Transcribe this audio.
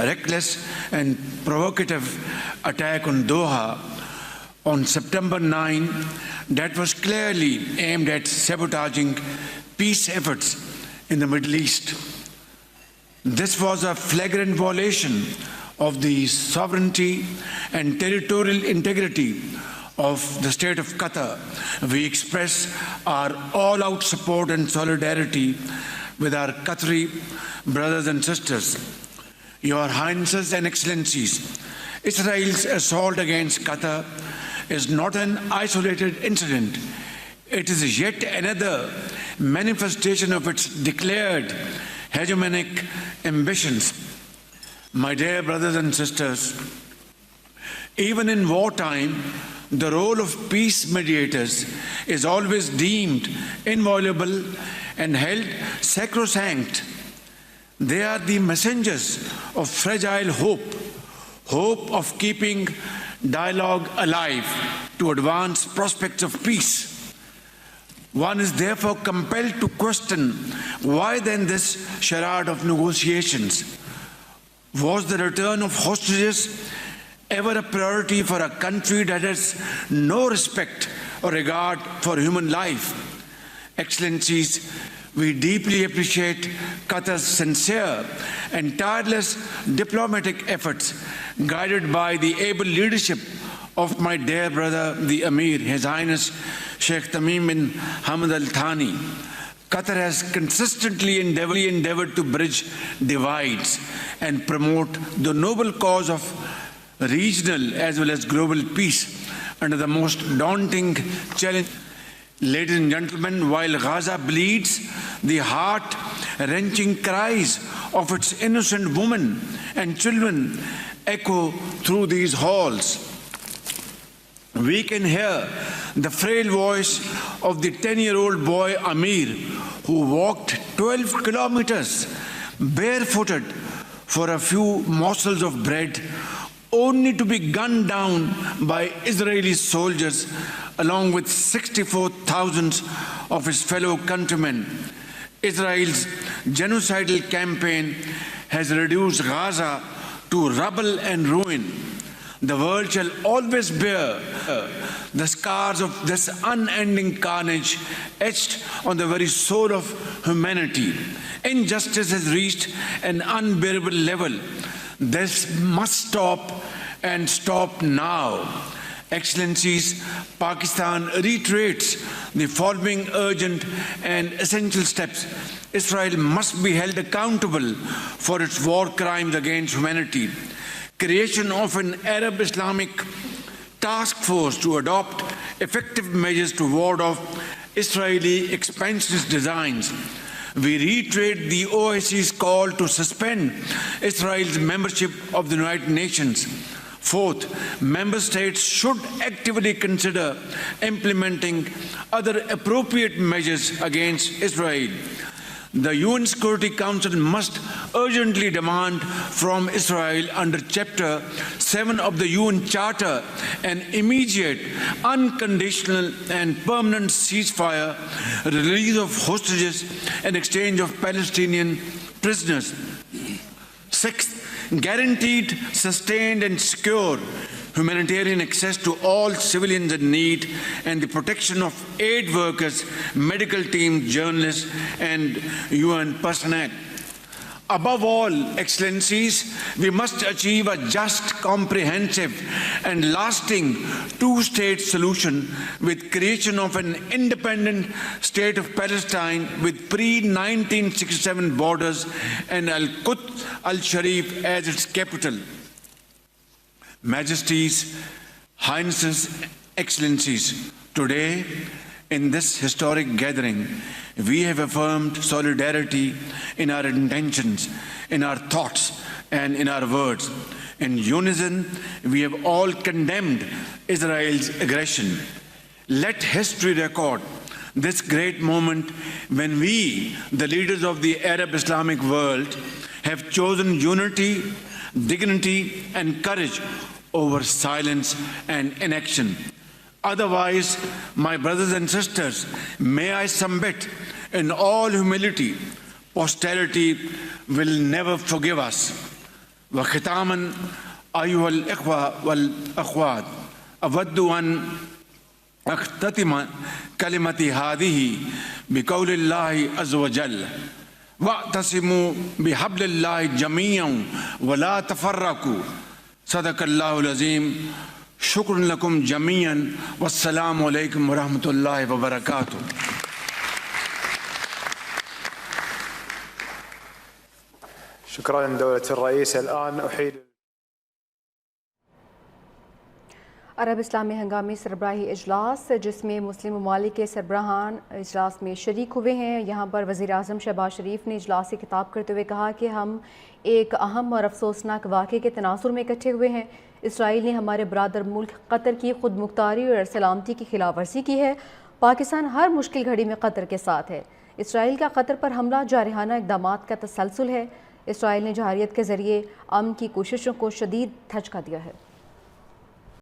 reckless and provocative attack on Doha on September 9 that was clearly aimed at sabotaging peace efforts in the Middle East. This was a flagrant violation of the sovereignty and territorial integrity of the state of Qatar. We express our all-out support and solidarity with our Qatari brothers and sisters. Your Highnesses and Excellencies, Israel's assault against Qatar is not an isolated incident. It is yet another manifestation of its declared hegemonic ambitions. My dear brothers and sisters, even in wartime, the role of peace mediators is always deemed inviolable and held sacrosanct. They are the messengers of fragile hope of keeping dialogue alive to advance prospects of peace. One is therefore compelled to question, why then this charade of negotiations? Was the return of hostages ever a priority for a country that has no respect or regard for human life? Excellencies, we deeply appreciate Qatar's sincere and tireless diplomatic efforts, guided by the able leadership of my dear brother, the Amir, His Highness Sheikh Tamim bin Hamad Al Thani. Qatar has consistently endeavored to bridge divides and promote the noble cause of regional as well as global peace under the most daunting challenge. Ladies and gentlemen, while Gaza bleeds, the heart-wrenching cries of its innocent women and children echo through these halls. We can hear the frail voice of the 10-year-old boy Amir, who walked 12 kilometers barefooted for a few morsels of bread, only to be gunned down by Israeli soldiers along with 64,000 of his fellow countrymen. Israel's genocidal campaign has reduced Gaza to rubble and ruin. The world shall always bear the scars of this unending carnage etched on the very soul of humanity. Injustice has reached an unbearable level. This must stop, and stop now. Excellencies, Pakistan reiterates the following urgent and essential steps. Israel must be held accountable for its war crimes against humanity. Creation of an Arab Islamic task force to adopt effective measures to ward off Israeli expansionist designs. We reiterate the OIC's call to suspend Israel's membership of the United Nations. Fourth, member states should actively consider implementing other appropriate measures against Israel. The UN Security Council must urgently demand from Israel under Chapter 7 of the UN Charter an immediate, unconditional and permanent ceasefire, release of hostages and exchange of Palestinian prisoners. Sixth, guaranteed, sustained and secure humanitarian access to all civilians in need and the protection of aid workers, medical teams, journalists and UN personnel. Above all, Excellencies, we must achieve a just, comprehensive and lasting two-state solution with creation of an independent state of Palestine with pre-1967 borders and Al-Quds Al-Sharif as its capital. Majesties, Highnesses, Excellencies, today in this historic gathering, we have affirmed solidarity in our intentions, in our thoughts, and in our words. In unison, we have all condemned Israel's aggression. Let history record this great moment when we, the leaders of the Arab Islamic world, have chosen unity, dignity, and courage over silence and inaction. Otherwise, my brothers and sisters, may I submit in all humility, posterity will never forgive us. وختاما أيها الإخوة والأخوات، أود أن أختتم كلمتي هذه بقول الله عز وجل: واعتصموا بحبل الله جميعا ولا تفرقوا. صدق الله العظيم. شکر لکم جمیعا والسلام علیکم ورحمۃ اللہ وبرکاتہ. شكرا دولة الرئيس. الآن أحيل. عرب اسلامی ہنگامی سربراہی اجلاس جس میں مسلم ممالک کے سربراہان اجلاس میں شریک ہوئے ہیں. یہاں پر وزیر اعظم شہباز شریف نے اجلاس سے خطاب کرتے ہوئے کہا کہ ہم ایک اہم اور افسوسناک واقعے کے تناظر میں اکٹھے ہوئے ہیں. اسرائیل نے ہمارے برادر ملک قطر کی خود مختاری اور سلامتی کی خلاف ورزی کی ہے. پاکستان ہر مشکل گھڑی میں قطر کے ساتھ ہے. اسرائیل کا قطر پر حملہ جارحانہ اقدامات کا تسلسل ہے. اسرائیل نے جارحیت کے ذریعے امن کی کوششوں کو شدید دھچکا دیا ہے.